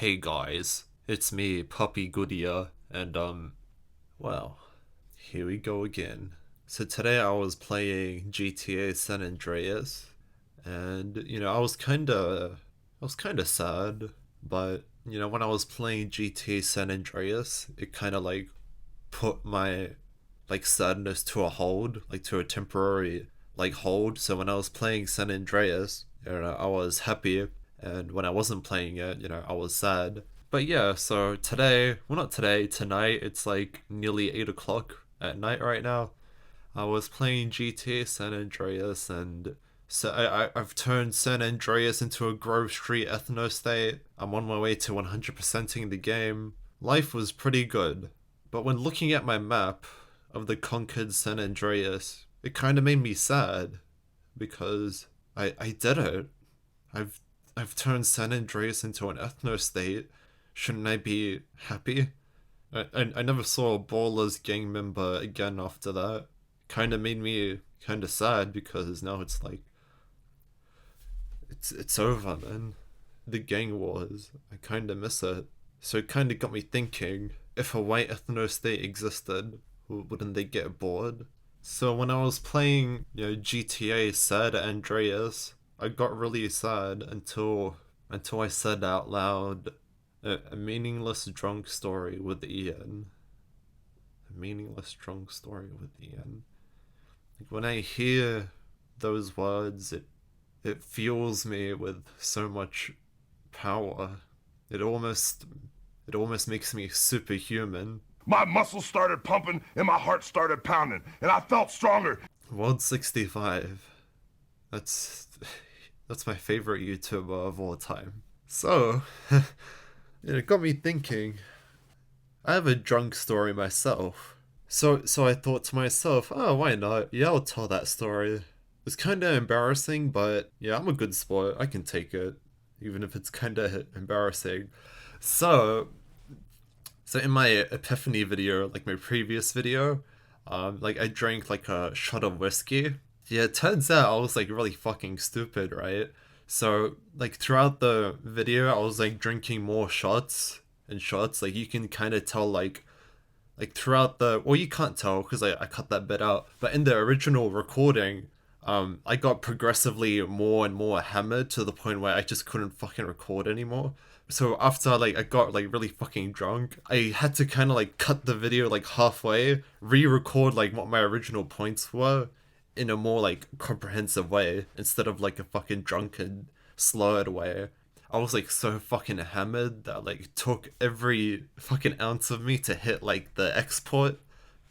Hey guys, it's me, Puppy Goodyear, and well, here we go again. So today I was playing GTA San Andreas, and I was kinda sad, but when I was playing GTA San Andreas, it kinda like put my sadness to a hold, like to a temporary hold. So when I was playing San Andreas, I was happy, and when I wasn't playing it, I was sad. But yeah, so today, well, not today, tonight, it's like nearly 8 o'clock at night right now. I was playing GTA San Andreas, and so I've turned San Andreas into a Grove Street ethno state. I'm on my way to 100%ing the game. Life was pretty good. But when looking at my map of the conquered San Andreas, it kind of made me sad because I did it. I've I've turned San Andreas into an ethno state. Shouldn't I be happy? I never saw a Ballers gang member again after that. Kind of made me kind of sad because now it's like it's over, man. The gang wars. I kind of miss it. So it kind of got me thinking, if a white ethno state existed, wouldn't they get bored? So when I was playing, GTA San Andreas, I got really sad until I said out loud, a meaningless drunk story with Ian. A meaningless drunk story with Ian. Like when I hear those words, it fuels me with so much power. It almost it almost makes me superhuman. My muscles started pumping and my heart started pounding, and I felt stronger. World 65. That's that's my favorite YouTuber of all time. So, it got me thinking. I have a drunk story myself. So I thought to myself, oh, why not? Yeah, I'll tell that story. It's kind of embarrassing, but yeah, I'm a good sport. I can take it, even if it's kind of embarrassing. So, so in my epiphany video, like my previous video, I drank like a shot of whiskey. Yeah, it turns out I was like really fucking stupid, right? So like throughout the video, I was like drinking more shots and shots. Like you can kind of tell like throughout the, well, you can't tell because I cut that bit out, but in the original recording, I got progressively more and more hammered to the point where I just couldn't fucking record anymore. So after like I got like really fucking drunk, I had to kind of like cut the video like halfway, re-record like what my original points were in a more like comprehensive way instead of like a fucking drunken slurred way. I was like so fucking hammered that like it took every fucking ounce of me to hit like the export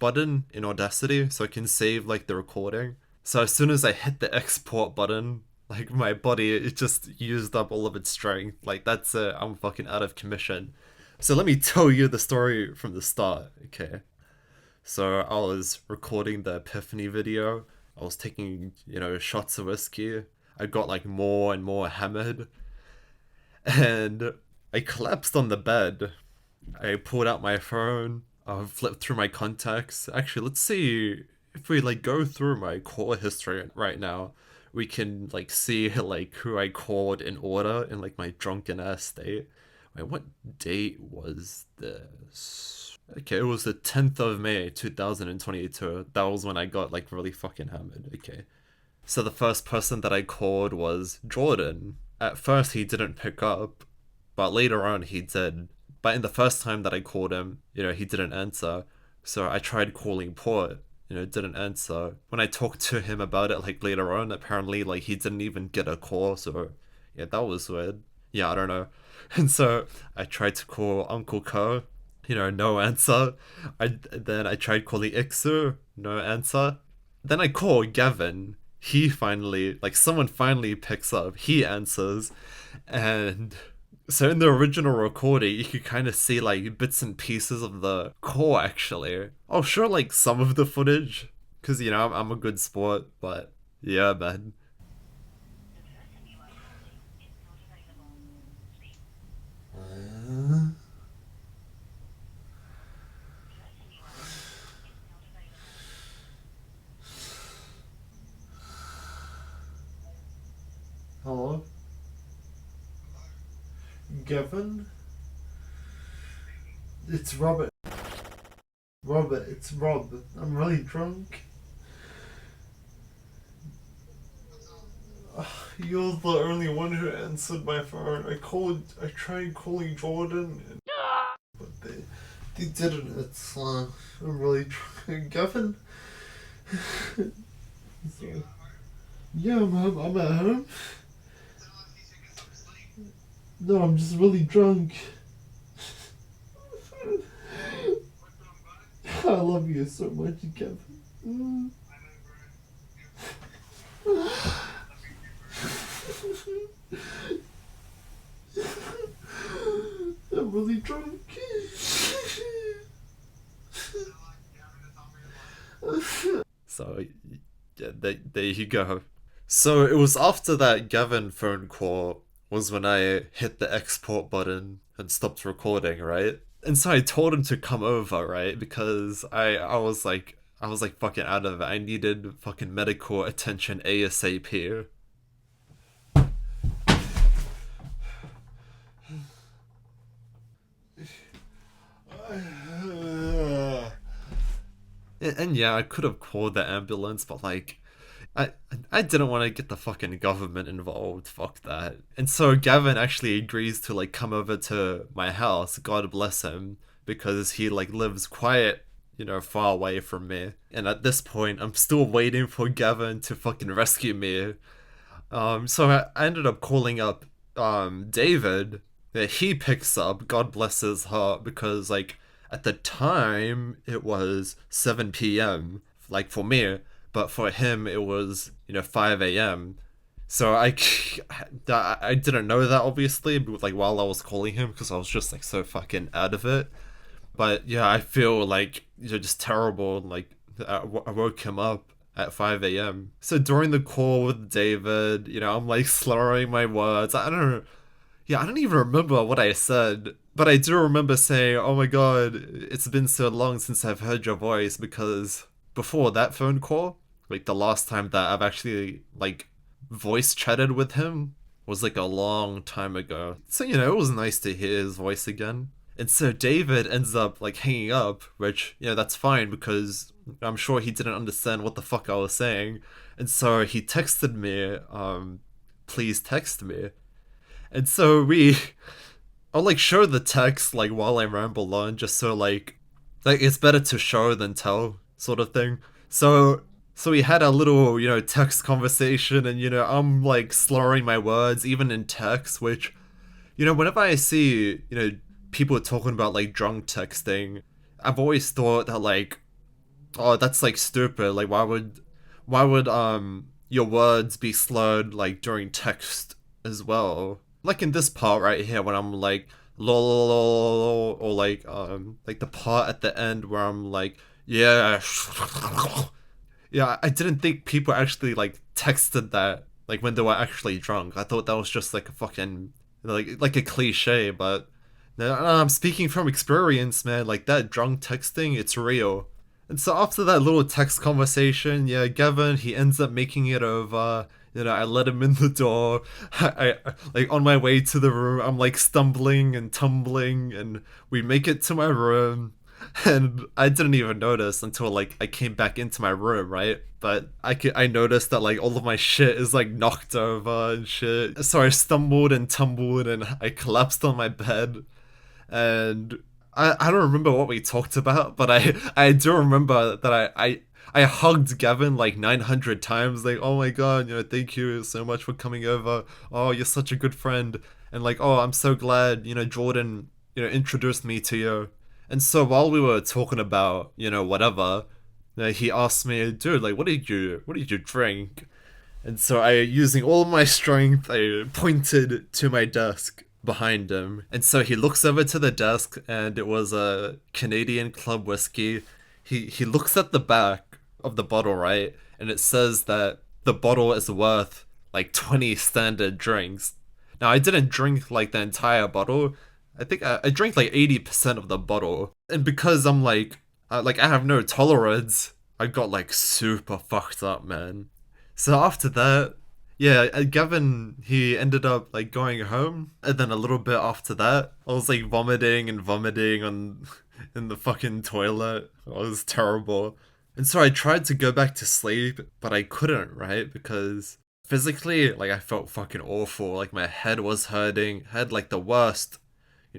button in Audacity so I can save like the recording. So as soon as I hit the export button, like my body it just used up all of its strength. Like that's it. I'm fucking out of commission. So let me tell you the story from the start, okay? So I was recording the Epiphany video. I was taking, shots of whiskey. I got like more and more hammered and I collapsed on the bed. I pulled out my phone. I flipped through my contacts. Actually, let's see if we like go through my call history right now. We can like see like who I called in order in like my drunken ass state. Wait, what date was this? Okay, it was the 10th of May 2022. That was when I got like really fucking hammered. Okay. So the first person that I called was Jordan. At first he didn't pick up, but later on he did. But in the first time that I called him, he didn't answer. So I tried calling Port, didn't answer. When I talked to him about it like later on, apparently like he didn't even get a call, so yeah, that was weird. Yeah, I don't know. And so I tried to call Uncle Ko, no answer. Then I tried calling Ixu, no answer. Then I call Gavin. He finally, like, someone finally picks up. He answers. And so in the original recording, you could kind of see, like, bits and pieces of the call, actually. I'll show, like, some of the footage. Because, I'm a good sport. But, yeah, man. Hello? Gavin? It's Robert. Robert, it's Rob. I'm really drunk. You're the only one who answered my phone. I tried calling Jordan, but they didn't. I'm really drunk. Gavin? So, yeah, I'm home. I'm at home. No, I'm just really drunk. I love you so much, Gavin. I'm really drunk. So, yeah, there you go. So it was after that Gavin phone call was when I hit the export button and stopped recording, right? And so I told him to come over, right? Because I was like fucking out of it. I needed fucking medical attention ASAP. And yeah, I could have called the ambulance, but like I I didn't want to get the fucking government involved. Fuck that. And so Gavin actually agrees to like come over to my house. God bless him, because he like lives quite, far away from me. And at this point, I'm still waiting for Gavin to fucking rescue me. So I ended up calling up David. Yeah, he picks up. God bless his heart, because like at the time it was 7 p.m. like for me, but for him it was 5 a.m. So I didn't know that obviously, but like while I was calling him, because I was just like so fucking out of it. But yeah, I feel like just terrible. Like I woke him up at 5 a.m. So during the call with David, I'm like slurring my words. I don't know. Yeah, I don't even remember what I said, but I do remember saying, "Oh my god, it's been so long since I've heard your voice," because before that phone call, like the last time that I've actually like voice chatted with him was like a long time ago. So, it was nice to hear his voice again. And so David ends up like hanging up, which, that's fine, because I'm sure he didn't understand what the fuck I was saying. And so he texted me, please text me. And so I'll like show the text like while I ramble on, just so like it's better to show than tell sort of thing. So we had a little, text conversation, and I'm like slurring my words even in text, which whenever I see, people talking about like drunk texting, I've always thought that like, oh, that's like stupid. Like why would your words be slurred like during text as well? Like in this part right here when I'm like lol, or like the part at the end where I'm like, yeah. Yeah, I didn't think people actually like texted that like when they were actually drunk. I thought that was just like a fucking like a cliche, but no, I'm speaking from experience, man. Like that drunk texting, it's real. And so after that little text conversation, yeah, Gavin, he ends up making it over. I let him in the door. Like on my way to the room, I'm like stumbling and tumbling, and we make it to my room. And I didn't even notice until like I came back into my room, right? But I noticed that like all of my shit is like knocked over and shit. So I stumbled and tumbled and I collapsed on my bed, and I don't remember what we talked about, but I do remember that I hugged Gavin like 900 times, like, oh my god, thank you so much for coming over. Oh, you're such a good friend. And like, oh, I'm so glad, Jordan, introduced me to you. And so while we were talking about, whatever, he asked me, dude, like, what did you drink? And so using all my strength, I pointed to my desk behind him. And so he looks over to the desk, and it was a Canadian Club whiskey. He looks at the back of the bottle, right? And it says that the bottle is worth like 20 standard drinks. Now, I didn't drink like the entire bottle. I think I drank like 80% of the bottle. And because I'm like I have no tolerance, I got like super fucked up, man. So after that, Yeah, Gavin, he ended up like going home, and then a little bit after that, I was like vomiting and vomiting on in the fucking toilet. It was terrible. And so I tried to go back to sleep, but I couldn't, right? Because physically, like I felt fucking awful. Like my head was hurting. I had like the worst,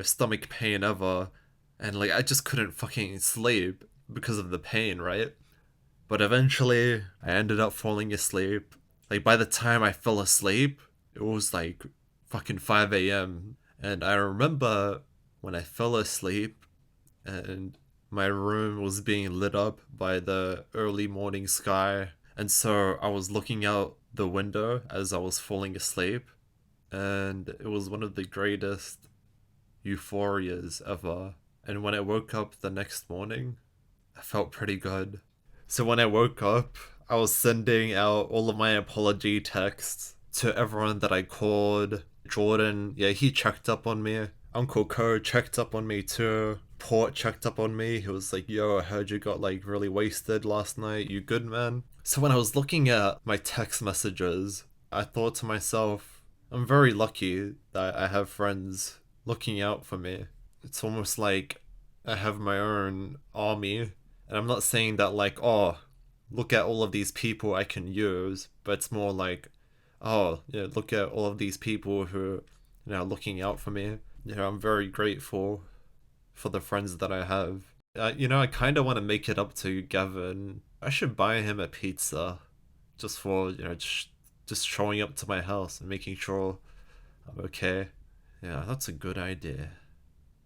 stomach pain ever. And like I just couldn't fucking sleep because of the pain, right? But eventually, I ended up falling asleep. Like, by the time I fell asleep, it was like fucking 5 a.m. And I remember when I fell asleep and my room was being lit up by the early morning sky. And so I was looking out the window as I was falling asleep. And it was one of the greatest euphorias ever. And when I woke up the next morning, I felt pretty good. So when I woke up, I was sending out all of my apology texts to everyone that I called. Jordan, yeah, he checked up on me. Uncle Ko checked up on me too. Port checked up on me. He was like, yo, I heard you got like really wasted last night. You good, man? So when I was looking at my text messages, I thought to myself, I'm very lucky that I have friends looking out for me. It's almost like I have my own army. And I'm not saying that like, oh, look at all of these people I can use, but it's more like, oh, look at all of these people who, looking out for me. I'm very grateful for the friends that I have. I kind of want to make it up to Gavin. I should buy him a pizza just for, just showing up to my house and making sure I'm okay. Yeah, that's a good idea.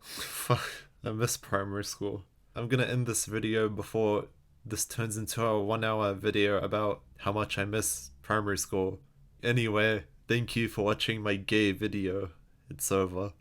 Fuck, I miss primary school. I'm gonna end this video before this turns into a 1 hour video about how much I miss primary school. Anyway, thank you for watching my gay video. It's over.